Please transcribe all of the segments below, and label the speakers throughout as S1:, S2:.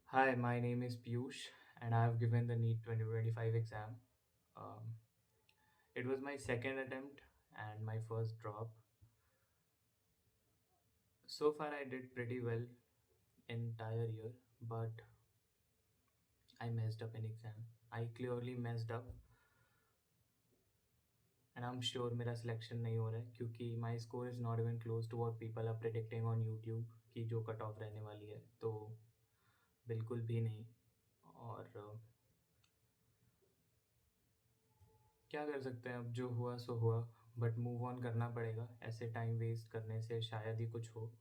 S1: Hi, my name is Piyush, and I have given the NEET 2025 exam. Um, it was my second attempt and my first drop. So far, I did pretty well entire year, but I messed up in exam. I clearly messed up, and I'm sure मेरा selection नहीं हो रहा है क्योंकि my score is not even close to what people are predicting on YouTube कि जो cut off रहने वाली है तो बिल्कुल भी नहीं और क्या कर सकते हैं अब जो हुआ सो हुआ बट मूव ऑन करना पड़ेगा ऐसे टाइम वेस्ट करने से शायद ही कुछ हो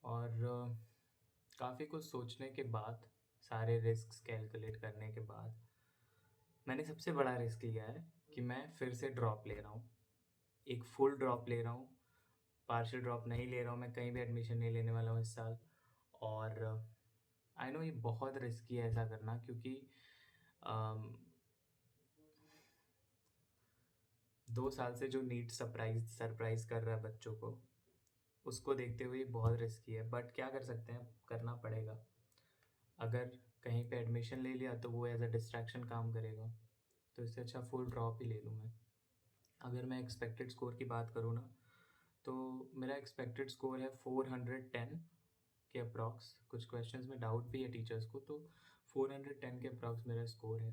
S1: और काफ़ी कुछ सोचने के बाद सारे रिस्क्स कैलकुलेट करने के बाद मैंने सबसे बड़ा रिस्क लिया है कि मैं फिर से ड्रॉप ले रहा हूँ एक फुल ड्रॉप ले रहा हूँ पार्शियल ड्रॉप नहीं ले रहा हूँ मैं कहीं भी एडमिशन नहीं लेने वाला हूँ इस साल और आई नो ये बहुत रिस्की है ऐसा करना क्योंकि अम, 2 साल से जो नीट सरप्राइज सरप्राइज कर रहा है बच्चों को उसको देखते हुए ये बहुत रिस्की है बट क्या कर सकते हैं करना पड़ेगा अगर कहीं पे एडमिशन ले लिया तो वो एज अ डिस्ट्रैक्शन काम करेगा तो इससे अच्छा फुल ड्रॉप ही ले लूँ मैं अगर मैं एक्सपेक्टेड स्कोर की बात करूँ ना तो मेरा एक्सपेक्टेड स्कोर है 410 के अप्रॉक्स कुछ क्वेश्चंस में डाउट भी है टीचर्स को तो 410 के अप्रॉक्स मेरा स्कोर है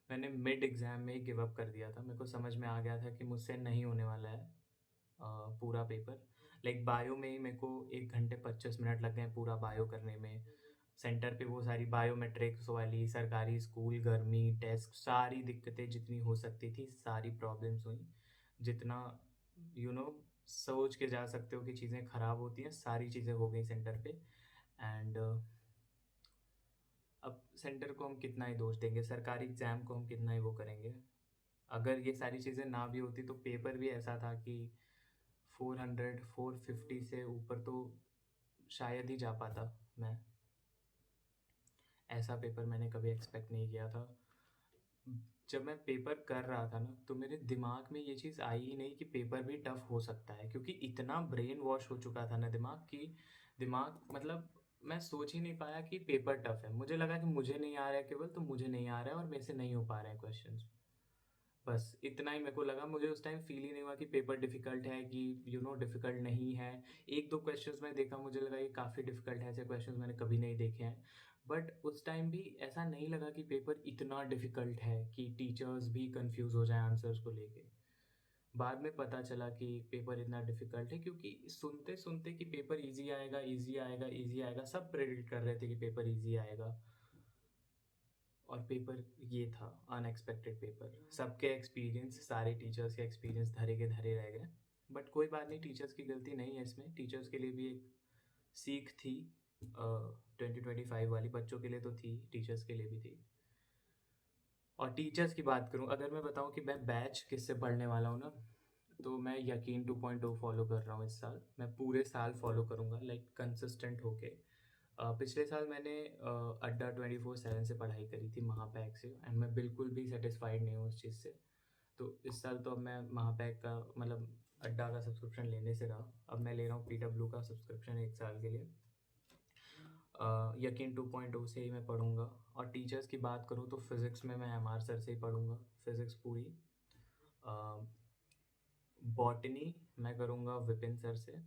S1: मैंने मिड एग्ज़ाम में ही गिव अप कर दिया था मेरे को समझ में आ गया था कि मुझसे नहीं होने वाला है पूरा पेपर लाइक बायो में ही मेरे को 1 घंटे 25 मिनट लग गए पूरा बायो करने में सेंटर पे वो सारी बायोमेट्रिक्स वाली सरकारी स्कूल गर्मी टेस्ट सारी दिक्कतें जितनी हो सकती थी सारी प्रॉब्लम्स हुई जितना सोच के जा सकते हो कि चीज़ें ख़राब होती हैं सारी चीज़ें हो गई सेंटर पे एंड अब सेंटर को हम कितना ही दोष देंगे सरकारी एग्ज़ाम को हम कितना ही वो करेंगे अगर ये सारी चीज़ें ना भी होती तो पेपर भी ऐसा था कि 400 450 से ऊपर तो शायद ही जा पाता मैं ऐसा पेपर मैंने कभी एक्सपेक्ट नहीं किया था जब मैं पेपर कर रहा था ना तो मेरे दिमाग में ये चीज़ आई ही नहीं कि पेपर भी टफ हो सकता है क्योंकि इतना ब्रेन वॉश हो चुका था ना दिमाग कि दिमाग मतलब मैं सोच ही नहीं पाया कि पेपर टफ है मुझे लगा कि मुझे नहीं आ रहा है केवल तो मुझे नहीं आ रहा है और मेरे से नहीं हो पा रहे हैं क्वेश्चंस बस इतना ही मेरे को लगा मुझे उस टाइम फ़ील ही नहीं हुआ कि पेपर डिफ़िकल्ट है कि डिफ़िकल्ट नहीं है। 1-2 क्वेश्चंस मैंने देखा मुझे लगा ये काफ़ी डिफ़िकल्ट है, ऐसे क्वेश्चंस मैंने कभी नहीं देखे हैं। बट उस टाइम भी ऐसा नहीं लगा कि पेपर इतना डिफ़िकल्ट है कि टीचर्स भी कन्फ्यूज़ हो जाएँ आंसर्स को लेके। बाद में पता चला कि पेपर इतना डिफ़िकल्ट है क्योंकि सुनते-सुनते कि पेपर ईज़ी आएगा, ईज़ी आएगा, ईज़ी आएगा, सब प्रेडिक्ट कर रहे थे कि पेपर ईज़ी आएगा। और पेपर ये था अनएक्सपेक्टेड पेपर सबके एक्सपीरियंस सारे टीचर्स के एक्सपीरियंस धरे के धरे रह गए बट कोई बात नहीं टीचर्स की गलती नहीं है इसमें टीचर्स के लिए भी एक सीख थी 2025 वाली बच्चों के लिए तो थी टीचर्स के लिए भी थी और टीचर्स की बात करूं अगर मैं बताऊं कि मैं बैच किससे पढ़ने वाला हूं ना तो मैं यकीन 2.0 फॉलो कर रहा हूँ इस साल मैं पूरे साल फॉलो करूँगा लाइक कंसिस्टेंट होके पिछले साल मैंने अड्डा 24/7 से पढ़ाई करी थी महापैक से एंड मैं बिल्कुल भी सेटिस्फाइड नहीं हूँ उस चीज़ से तो इस साल तो अब मैं महापैक का मतलब अड्डा का सब्सक्रिप्शन लेने से रहा अब मैं ले रहा हूँ पीडब्ल्यू का सब्सक्रिप्शन 1 साल के लिए यकीन 2.0 से ही मैं पढ़ूंगा और टीचर्स की बात करूँ तो फिज़िक्स में मैं एमआर सर से ही पढ़ूंगा फिज़िक्स पूरी बॉटनी मैं करूँगा विपिन सर से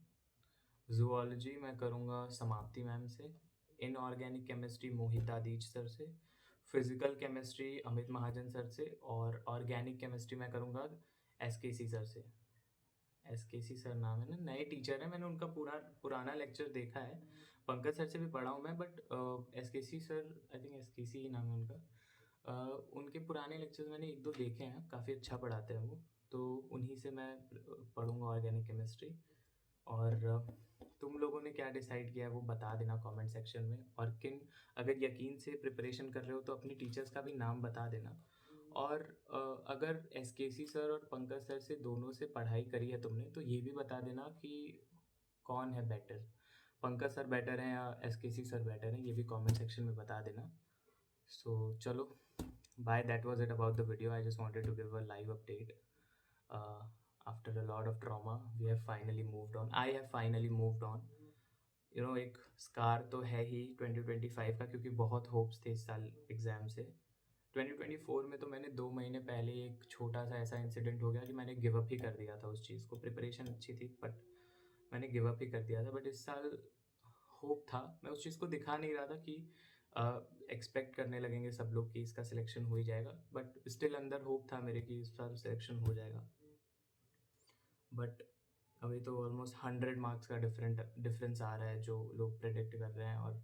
S1: ज़ूलॉजी मैं करूँगा समाप्ति मैम से इनऑर्गेनिक केमिस्ट्री मोहित आदिज सर से फिज़िकल केमिस्ट्री अमित महाजन सर से और ऑर्गेनिक केमिस्ट्री मैं करूँगा एसकेसी सर से एसकेसी सर नाम है ना नए टीचर है मैंने उनका पूरा पुराना लेक्चर देखा है पंकज सर से भी पढ़ा हूँ मैं बट एसकेसी सर आई थिंक एसकेसी ही नाम है उनका उनके पुराने लेक्चर्स मैंने 1-2 देखे हैं काफ़ी अच्छा पढ़ाते हैं वो तो उन्हीं से मैं पढ़ूंगा ऑर्गेनिक केमिस्ट्री और तुम लोगों ने क्या डिसाइड किया है वो बता देना कमेंट सेक्शन में और किन अगर यकीन से प्रिपरेशन कर रहे हो तो अपनी टीचर्स का भी नाम बता देना और अगर एसकेसी सर और पंकज सर से दोनों से पढ़ाई करी है तुमने तो ये भी बता देना कि कौन है बेटर पंकज सर बेटर हैं या एसकेसी सर बेटर हैं ये भी कमेंट सेक्शन में बता देना सो चलो bye that was it about the video I just wanted to give a live update uh, after a lot of trauma we have finally moved on I have finally moved on एक scar तो है ही 2025 का, क्योंकि बहुत hopes थे इस साल exam से। 2024 में तो मैंने 2 महीने पहले एक छोटा-सा ऐसा इंसिडेंट हो गया कि मैंने गिव अप ही कर दिया था उस चीज़ को। प्रिपरेशन अच्छी थी बट मैंने गिव अप ही कर दिया था। बट इस साल होप था, मैं उस चीज़ को दिखा नहीं रहा था कि एक्सपेक्ट करने लगेंगे सब लोग कि इसका सिलेक्शन हो ही जाएगा, बट स्टिल अंदर होप था मेरे कि इस बार सिलेक्शन हो जाएगा। बट अभी तो ऑलमोस्ट 100 मार्क्स का डिफरेंस आ रहा है जो लोग प्रेडिक्ट कर रहे हैं, और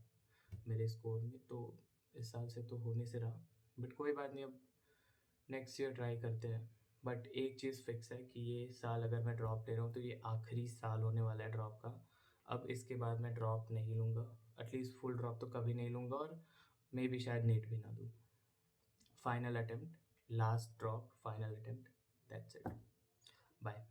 S1: मेरे स्कोर में तो इस साल से तो होने से रहा। बट कोई बात नहीं, अब नेक्स्ट ईयर ट्राई करते हैं। बट एक चीज़ फिक्स है कि ये साल अगर मैं ड्रॉप ले रहा हूँ तो ये आखिरी साल होने वाला है ड्रॉप का। अब इसके बाद मैं ड्रॉप नहीं लूँगा, एटलीस्ट फुल ड्रॉप तो कभी नहीं लूँगा, और मे बी शायद नीट भी ना दूँ। Final attempt, last drop, final attempt, that's it. Bye.